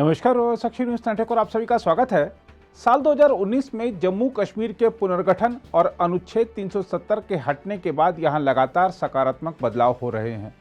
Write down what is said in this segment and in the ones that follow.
नमस्कार, साक्षी news network और आप सभी का स्वागत है। साल 2019 में जम्मू कश्मीर के पुनर्गठन और अनुच्छेद 370 के हटने के बाद यहां लगातार सकारात्मक बदलाव हो रहे हैं।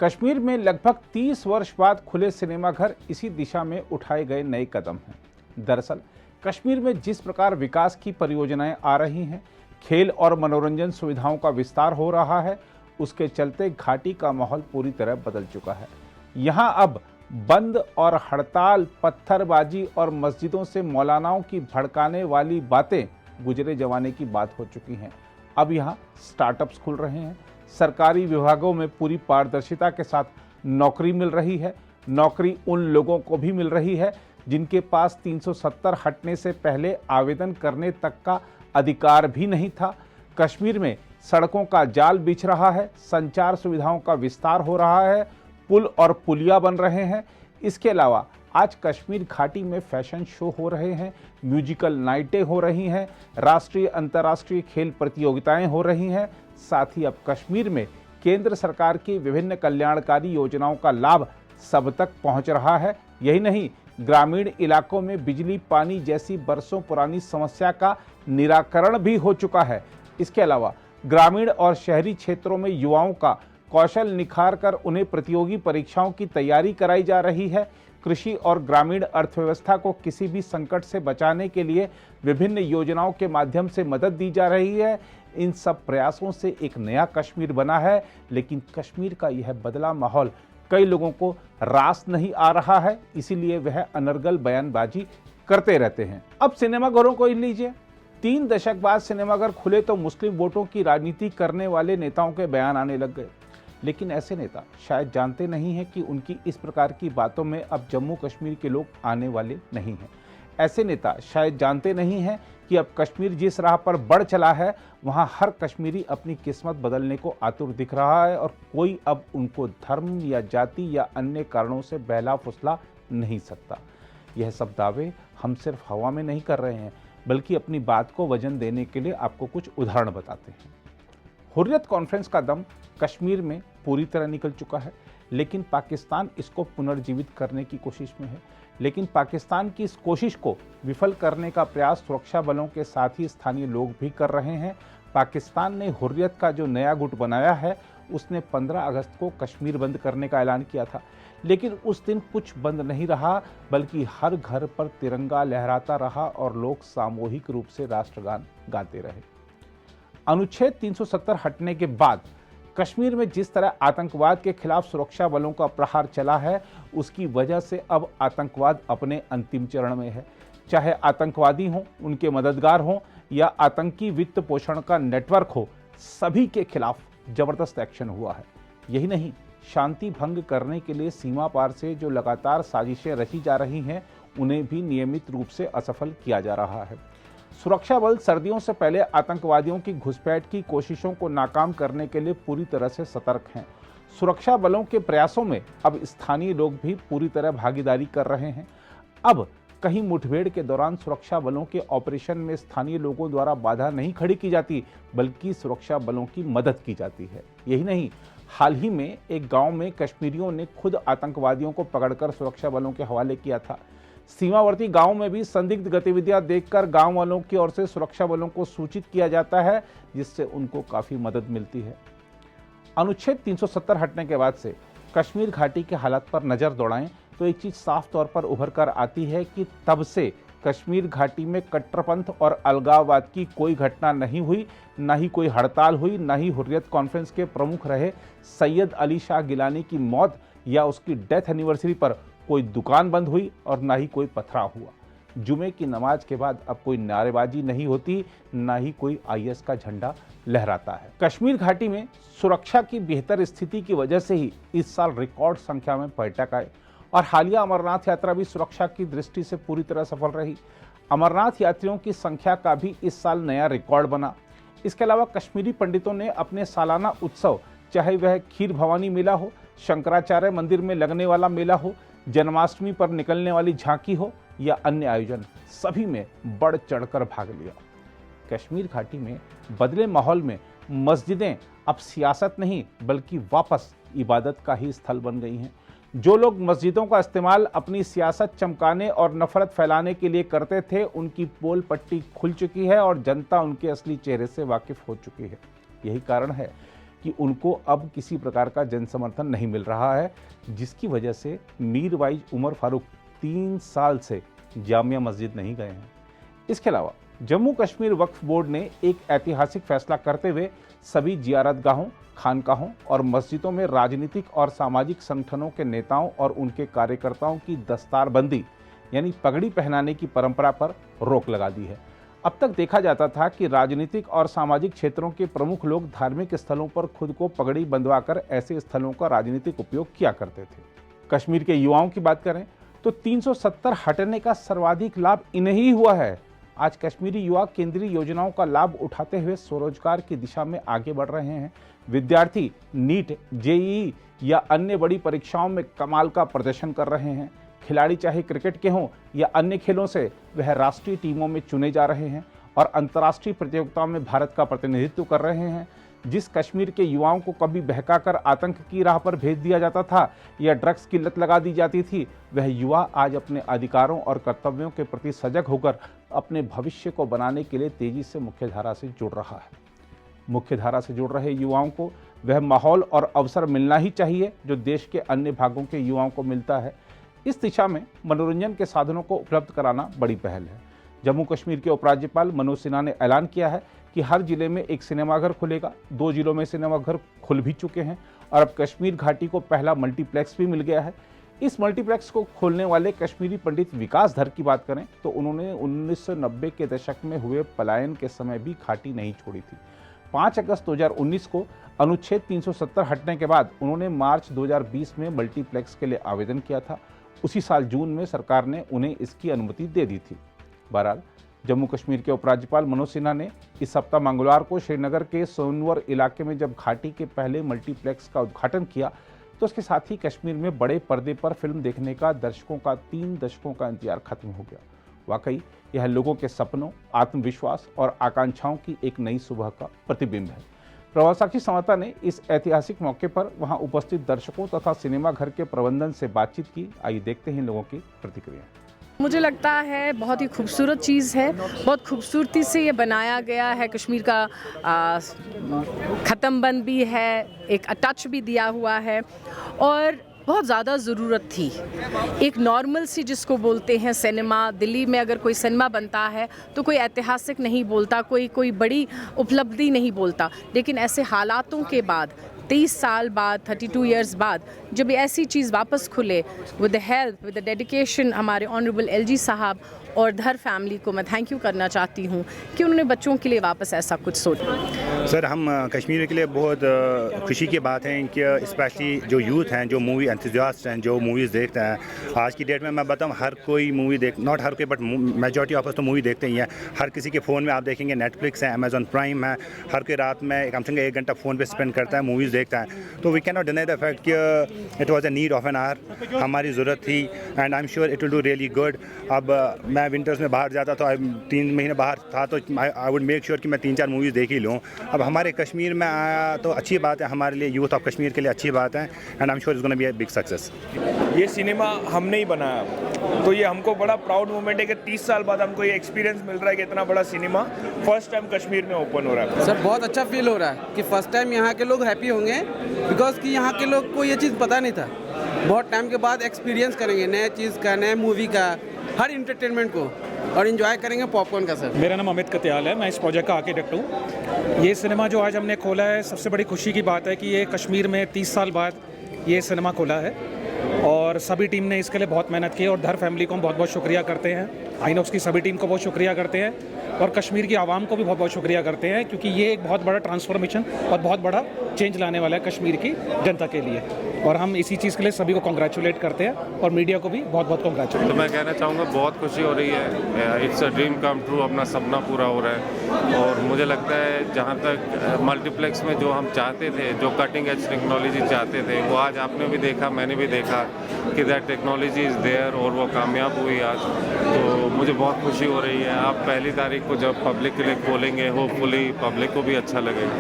कश्मीर में लगभग 30 वर्ष बाद खुले सिनेमाघर इसी दिशा में उठाए गए नए कदम हैं। दरअसल कश्मीर में जिस प्रकार विकास की परियोजनाएं आ रही हैं, खेल और मनोरंजन सुविधाओं का विस्तार हो रहा है, उसके चलते घाटी का माहौल पूरी तरह बदल चुका है। यहाँ अब बंद और हड़ताल, पत्थरबाजी और मस्जिदों से मौलानाओं की भड़काने वाली बातें गुजरे जमाने की बात हो चुकी हैं। अब यहाँ स्टार्टअप्स खुल रहे हैं, सरकारी विभागों में पूरी पारदर्शिता के साथ नौकरी मिल रही है। नौकरी उन लोगों को भी मिल रही है जिनके पास 370 हटने से पहले आवेदन करने तक का अधिकार भी नहीं था। कश्मीर में सड़कों का जाल बिछ रहा है, संचार सुविधाओं का विस्तार हो रहा है, पुल और पुलिया बन रहे हैं। इसके अलावा आज कश्मीर घाटी में फैशन शो हो रहे हैं, म्यूजिकल नाइटें हो रही हैं, राष्ट्रीय अंतर्राष्ट्रीय खेल प्रतियोगिताएं हो रही हैं। साथ ही अब कश्मीर में केंद्र सरकार की विभिन्न कल्याणकारी योजनाओं का लाभ सब तक पहुंच रहा है। यही नहीं, ग्रामीण इलाकों में बिजली पानी जैसी बरसों पुरानी समस्या का निराकरण भी हो चुका है। इसके अलावा ग्रामीण और शहरी क्षेत्रों में युवाओं का कौशल निखार कर उन्हें प्रतियोगी परीक्षाओं की तैयारी कराई जा रही है। कृषि और ग्रामीण अर्थव्यवस्था को किसी भी संकट से बचाने के लिए विभिन्न योजनाओं के माध्यम से मदद दी जा रही है। इन सब प्रयासों से एक नया कश्मीर बना है, लेकिन कश्मीर का यह बदला माहौल कई लोगों को रास नहीं आ रहा है, इसीलिए वह अनर्गल बयानबाजी करते रहते हैं। अब सिनेमाघरों को ही लीजिए। 3 दशक बाद सिनेमाघर खुले तो मुस्लिम वोटों की राजनीति करने वाले नेताओं के बयान आने लग गए। लेकिन ऐसे नेता शायद जानते नहीं हैं कि उनकी इस प्रकार की बातों में अब जम्मू कश्मीर के लोग आने वाले नहीं हैं। ऐसे नेता शायद जानते नहीं हैं कि अब कश्मीर जिस राह पर बढ़ चला है, वहां हर कश्मीरी अपनी किस्मत बदलने को आतुर दिख रहा है और कोई अब उनको धर्म या जाति या अन्य कारणों से बहला फुसला नहीं सकता। यह सब दावे हम सिर्फ हवा में नहीं कर रहे हैं, बल्कि अपनी बात को वजन देने के लिए आपको कुछ उदाहरण बताते हैं। हुर्रियत कॉन्फ्रेंस का दम कश्मीर में पूरी तरह निकल चुका है, लेकिन पाकिस्तान इसको पुनर्जीवित करने की कोशिश में है। लेकिन पाकिस्तान की इस कोशिश को विफल करने का प्रयास सुरक्षा बलों के साथ ही स्थानीय लोग भी कर रहे हैं। पाकिस्तान ने हुर्रियत का जो नया गुट बनाया है, उसने 15 अगस्त को कश्मीर बंद करने का ऐलान किया था। लेकिन उस दिन कुछ बंद नहीं रहा, बल्कि हर घर पर तिरंगा लहराता रहा और लोग सामूहिक रूप से राष्ट्रगान गाते रहे। अनुच्छेद 370 हटने के बाद कश्मीर में जिस तरह आतंकवाद के खिलाफ सुरक्षा बलों का प्रहार चला है, उसकी वजह से अब आतंकवाद अपने अंतिम चरण में है। चाहे आतंकवादी हों, उनके मददगार हों या आतंकी वित्त पोषण का नेटवर्क हो, सभी के खिलाफ जबरदस्त एक्शन हुआ है। यही नहीं, शांति भंग करने के लिए सीमा पार से जो लगातार साजिशें रची जा रही हैं, उन्हें भी नियमित रूप से असफल किया जा रहा है। सुरक्षा बल सर्दियों से पहले आतंकवादियों की घुसपैठ की कोशिशों को नाकाम करने के लिए पूरी तरह से सतर्क हैं। सुरक्षा बलों के प्रयासों में अब स्थानीय लोग भी पूरी तरह भागीदारी कर रहे हैं। अब कहीं मुठभेड़ के दौरान सुरक्षा बलों के ऑपरेशन में स्थानीय लोगों द्वारा बाधा नहीं खड़ी की जाती, बल्कि सुरक्षा बलों की मदद की जाती है। यही नहीं, हाल ही में एक गांव में कश्मीरियों ने खुद आतंकवादियों को पकड़कर सुरक्षा बलों के हवाले किया था। सीमावर्ती गांव में भी संदिग्ध गतिविधियां देखकर गांव वालों की ओर से सुरक्षा बलों को सूचित किया जाता है, जिससे उनको काफी मदद मिलती है। अनुच्छेद 370 हटने के बाद से कश्मीर घाटी के हालात पर नजर दौड़ाएं तो एक चीज साफ तौर पर उभर कर आती है कि तब से कश्मीर घाटी में कट्टरपंथ और अलगाववाद की कोई घटना नहीं हुई, ना ही कोई हड़ताल हुई, ना ही हुर्रियत कॉन्फ्रेंस के प्रमुख रहे सैयद अली शाह गिलानी की मौत या उसकी डेथ एनिवर्सरी पर कोई दुकान बंद हुई और ना ही कोई पथराव हुआ। जुमे की नमाज के बाद अब कोई नारेबाजी नहीं होती, ना ही कोई आईएस का झंडा लहराता है। कश्मीर घाटी में सुरक्षा की बेहतर स्थिति की वजह से ही इस साल रिकॉर्ड संख्या में पर्यटक आए और हालिया अमरनाथ यात्रा भी सुरक्षा की दृष्टि से पूरी तरह सफल रही। अमरनाथ यात्रियों की संख्या का भी इस साल नया रिकॉर्ड बना। इसके अलावा कश्मीरी पंडितों ने अपने सालाना उत्सव, चाहे वह खीर भवानी मेला हो, शंकराचार्य मंदिर में लगने वाला मेला हो, जन्माष्टमी पर निकलने वाली झांकी हो या अन्य आयोजन, सभी में बढ़ चढ़कर भाग लिया। कश्मीर घाटी में बदले माहौल में मस्जिदें अब सियासत नहीं, बल्कि वापस इबादत का ही स्थल बन गई हैं। जो लोग मस्जिदों का इस्तेमाल अपनी सियासत चमकाने और नफरत फैलाने के लिए करते थे, उनकी पोल पट्टी खुल चुकी है और जनता उनके असली चेहरे से वाकिफ हो चुकी है। यही कारण है कि उनको अब किसी प्रकार का जन समर्थन नहीं मिल रहा है, जिसकी वजह से मीर वाइज उमर फारूक 3 साल से जामिया मस्जिद नहीं गए हैं। इसके अलावा जम्मू कश्मीर वक्फ बोर्ड ने एक ऐतिहासिक फैसला करते हुए सभी जियारतगाहों, खानकाहों और मस्जिदों में राजनीतिक और सामाजिक संगठनों के नेताओं और उनके कार्यकर्ताओं की दस्तारबंदी यानी पगड़ी पहनाने की परंपरा पर रोक लगा दी है। अब तक देखा जाता था कि राजनीतिक और सामाजिक क्षेत्रों के प्रमुख लोग धार्मिक स्थलों पर खुद को पगड़ी बंधवाकर ऐसे स्थलों का राजनीतिक उपयोग किया करते थे। कश्मीर के युवाओं की बात करें तो 370 हटने का सर्वाधिक लाभ इन्हें ही हुआ है। आज कश्मीरी युवा केंद्रीय योजनाओं का लाभ उठाते हुए स्वरोजगार की दिशा में आगे बढ़ रहे हैं। विद्यार्थी नीट, जेईई या अन्य बड़ी परीक्षाओं में कमाल का प्रदर्शन कर रहे हैं। खिलाड़ी चाहे क्रिकेट के हों या अन्य खेलों से वह राष्ट्रीय टीमों में चुने जा रहे हैं और अंतर्राष्ट्रीय प्रतियोगिताओं में भारत का प्रतिनिधित्व कर रहे हैं। जिस कश्मीर के युवाओं को कभी बहकाकर आतंक की राह पर भेज दिया जाता था या ड्रग्स की लत लगा दी जाती थी, वह युवा आज अपने अधिकारों और कर्तव्यों के प्रति सजग होकर अपने भविष्य को बनाने के लिए तेजी से मुख्यधारा से जुड़ रहा है। मुख्यधारा से जुड़ रहे युवाओं को वह माहौल और अवसर मिलना ही चाहिए जो देश के अन्य भागों के युवाओं को मिलता है। इस दिशा में मनोरंजन के साधनों को उपलब्ध कराना बड़ी पहल है। जम्मू कश्मीर के उपराज्यपाल मनोज सिन्हा ने ऐलान किया है कि हर जिले में एक सिनेमाघर खुलेगा। 2 जिलों में सिनेमाघर खुल भी चुके हैं और अब कश्मीर घाटी को पहला मल्टीप्लेक्स भी मिल गया है। इस मल्टीप्लेक्स को खोलने वाले कश्मीरी पंडित विकास धर की बात करें तो उन्होंने 1990 के दशक में हुए पलायन के समय भी घाटी नहीं छोड़ी थी। 5 अगस्त 2019 को अनुच्छेद 370 हटने के बाद उन्होंने मार्च 2020 में मल्टीप्लेक्स के लिए आवेदन किया था। उसी साल जून में सरकार ने उन्हें इसकी अनुमति दे दी थी। बहरहाल जम्मू कश्मीर के उपराज्यपाल मनोज सिन्हा ने इस सप्ताह मंगलवार को श्रीनगर के सोनवर इलाके में जब घाटी के पहले मल्टीप्लेक्स का उद्घाटन किया तो उसके साथ ही कश्मीर में बड़े पर्दे पर फिल्म देखने का दर्शकों का 3 दशकों का इंतजार खत्म हो गया। वाकई यह लोगों के सपनों, आत्मविश्वास और आकांक्षाओं की एक नई सुबह का प्रतिबिंब है। प्रभात साक्षी संवाददाता ने इस ऐतिहासिक मौके पर वहां उपस्थित दर्शकों तथा सिनेमा घर के प्रबंधन से बातचीत की। आइए देखते हैं लोगों की प्रतिक्रिया। मुझे लगता है बहुत ही खूबसूरत चीज़ है, बहुत खूबसूरती से ये बनाया गया है। कश्मीर का ख़त्म बंद भी है, एक टच भी दिया हुआ है और बहुत ज़्यादा ज़रूरत थी। एक नॉर्मल सी जिसको बोलते हैं सिनेमा, दिल्ली में अगर कोई सिनेमा बनता है तो कोई ऐतिहासिक नहीं बोलता, कोई बड़ी उपलब्धि नहीं बोलता, लेकिन ऐसे हालातों के बाद 30 साल बाद, 32 इयर्स बाद जब ऐसी चीज़ वापस खुले with the help, with the dedication हमारे ऑनरेबल एलजी साहब और धर फैमिली को मैं थैंक यू करना चाहती हूँ कि उन्होंने बच्चों के लिए वापस ऐसा कुछ सोचा। सर, हम कश्मीर के लिए बहुत खुशी की बात है कि स्पेशली जो यूथ हैं, जो मूवी एंथुसियास्ट हैं, जो मूवीज़ देखते हैं, आज की डेट में मैं बताऊँ हर कोई मूवी नॉट हर कोई बट मेजॉरिटी ऑफ अस तो मूवी देखते ही हैं। हर किसी के फ़ोन में आप देखेंगे नेटफ्लिक्स है, अमेजॉन प्राइम है, हर कोई रात में कम से कम 1 घंटा फ़ोन पे स्पेंड करता है, मूवीज़ देखता है। तो we can not deny the fact कि it was a need of an hour, हमारी ज़रूरत थी and I am sure it will do really good. अब मैं विंटर्स में बाहर जाता तो 3 महीने बाहर था तो आई वुड मेक श्योर कि मैं 3-4 मूवीज़ देख ही लूँ। अब हमारे कश्मीर में आया तो अच्छी बात है, हमारे लिए यूथ ऑफ कश्मीर के लिए अच्छी बात है and I am sure it's gonna be a big success. ये सिनेमा हमने ही बनाया तो ये हमको बड़ा प्राउड मोमेंट है कि 30 साल बाद हमको ये एक्सपीरियंस मिल रहा है कि इतना बड़ा सिनेमा फर्स्ट टाइम कश्मीर में ओपन हो रहा है। सर, बहुत अच्छा फील हो रहा है कि फर्स्ट टाइम यहाँ के लोग हैप्पी होंगे बिकॉज कि यहाँ के लोग को ये चीज़ पता नहीं था। बहुत टाइम के बाद एक्सपीरियंस करेंगे नए चीज़ का, नए मूवी का, हर इंटरटेनमेंट को और एंजॉय करेंगे पॉपकॉर्न का। सर, मेरा नाम अमित कत्याल है, मैं इस प्रोजेक्ट का आर्किटेक्ट हूँ। ये सिनेमा जो आज हमने खोला है, सबसे बड़ी खुशी की बात है कि ये कश्मीर में 30 साल बाद ये सिनेमा खोला है और सभी टीम ने इसके लिए बहुत मेहनत की और धर फैमिली को हम बहुत बहुत शुक्रिया करते हैं। आइनॉक्स की सभी टीम को बहुत शुक्रिया करते हैं और कश्मीर की आवाम को भी बहुत बहुत शुक्रिया करते हैं क्योंकि ये एक बहुत बड़ा ट्रांसफॉर्मेशन और बहुत बड़ा चेंज लाने वाला है कश्मीर की जनता के लिए और हम इसी चीज़ के लिए सभी को कॉन्ग्रेचुलेट करते हैं और मीडिया को भी बहुत बहुत कॉन्ग्रेचुलेट। तो मैं कहना चाहूँगा बहुत खुशी हो रही है, it's a dream come true, अपना सपना पूरा हो रहा है और मुझे लगता है जहाँ तक मल्टीप्लेक्स में जो हम चाहते थे, जो कटिंग एज टेक्नोलॉजी चाहते थे, वो आज आपने भी देखा, मैंने भी देखा कि दैट टेक्नोलॉजी इज़ देयर और वो कामयाब हुई आज। तो मुझे बहुत खुशी हो रही है। आप 1 तारीख को जब पब्लिक के लिए खोलेंगे, होपफुली पब्लिक को भी अच्छा लगेगा।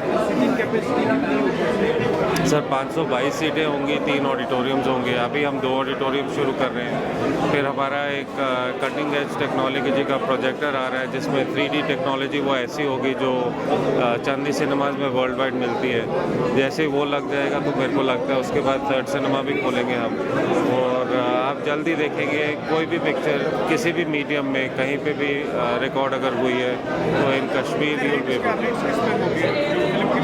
सर 522 सीटें होंगी, 3 ऑडिटोरियम्स होंगे। अभी हम 2 ऑडिटोरियम शुरू कर रहे हैं। फिर हमारा एक कटिंग एज टेक्नोलॉजी का प्रोजेक्टर आ रहा है, जिसमें 3D टेक्नोलॉजी वो ऐसी होगी जो चांदी सिनेमाज में वर्ल्ड वाइड मिलती है। जैसे ही वो लग जाएगा तो मेरे को लगता है उसके बाद थर्ड सिनेमा भी खोलेंगे हम। और आप जल्दी देखेंगे कोई भी पिक्चर किसी भी मीडियम में कहीं पे भी रिकॉर्ड अगर हुई है तो in Kashmir you'll be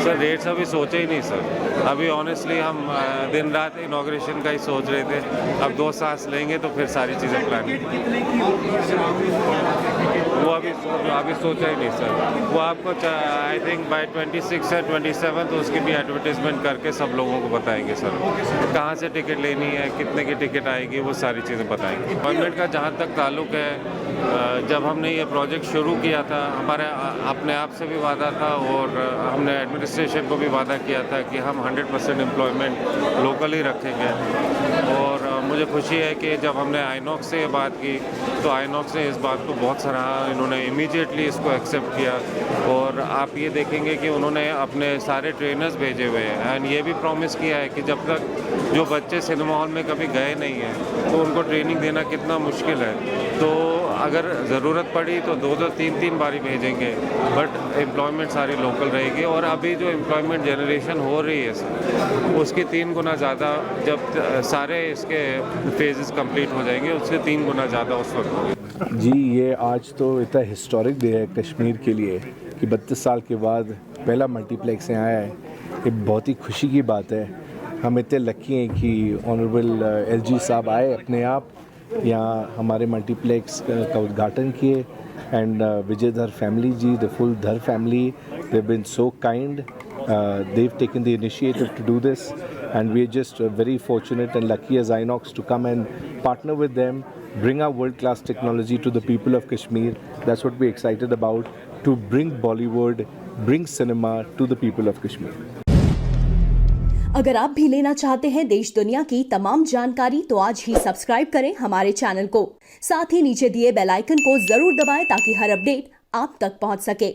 sir. Rates अभी सोचे ही नहीं सर। अभी ऑनेस्टली हम दिन रात इनॉग्रेशन का ही सोच रहे थे। अब 2 सांस लेंगे तो फिर सारी चीज़ें प्लान। वो अभी सोचा ही नहीं सर। वो आपको आई थिंक बाय 26 या 27 तो उसकी भी एडवर्टीजमेंट करके सब लोगों को बताएंगे सर। कहाँ से टिकट लेनी है, कितने की टिकट आएगी, वो सारी चीज़ें बताएंगे। गवर्नमेंट का जहाँ तक ताल्लुक है, जब हमने ये प्रोजेक्ट शुरू किया था हमारे अपने आप से भी वादा था और हमने एडमिनिस्ट्रेशन को भी वादा किया था कि हम 100% एम्प्लॉयमेंट लोकल ही रखेंगे। और मुझे खुशी है कि जब हमने आइनॉक्स से ये बात की तो आइनॉक्स ने इस बात को बहुत सराहा। इन्होंने इमीडिएटली इसको एक्सेप्ट किया और आप ये देखेंगे कि उन्होंने अपने सारे ट्रेनर्स भेजे हुए हैं एंड ये भी प्रॉमिस किया है कि जब तक जो बच्चे सिनेमा हॉल में कभी गए नहीं हैं तो उनको ट्रेनिंग देना कितना मुश्किल है। तो अगर ज़रूरत पड़ी तो 2-2, 3-3 बारी भेजेंगे, बट एम्प्लॉयमेंट सारी लोकल रहेगी। और अभी जो एम्प्लॉयमेंट जनरेशन हो रही है सर, उसके 3 गुना ज़्यादा जब सारे इसके फेजेस कंप्लीट हो जाएंगे, उससे 3 गुना ज़्यादा उस वक्त होगी। जी, ये आज तो इतना हिस्टोरिक डे है कश्मीर के लिए कि 32 साल के बाद पहला मल्टीप्लेक्स यहाँ आया है। ये बहुत ही खुशी की बात है। हम इतने लकी हैं कि ऑनरेबल LG साहब आए अपने आप यहाँ हमारे मल्टीप्लेक्स का उद्घाटन किए and Vijay Dhar family ji, the full Dhar family, they have been so kind, they have taken the initiative to do this and we are just very fortunate and lucky as Inox to come and partner with them, bring our world-class technology to the people of Kashmir. That's what we're excited about, to bring Bollywood, bring cinema to the people of Kashmir. अगर आप भी लेना चाहते हैं देश दुनिया की तमाम जानकारी तो आज ही सब्सक्राइब करें हमारे चैनल को। साथ ही नीचे दिए बेल आइकन को जरूर दबाएं ताकि हर अपडेट आप तक पहुंच सके।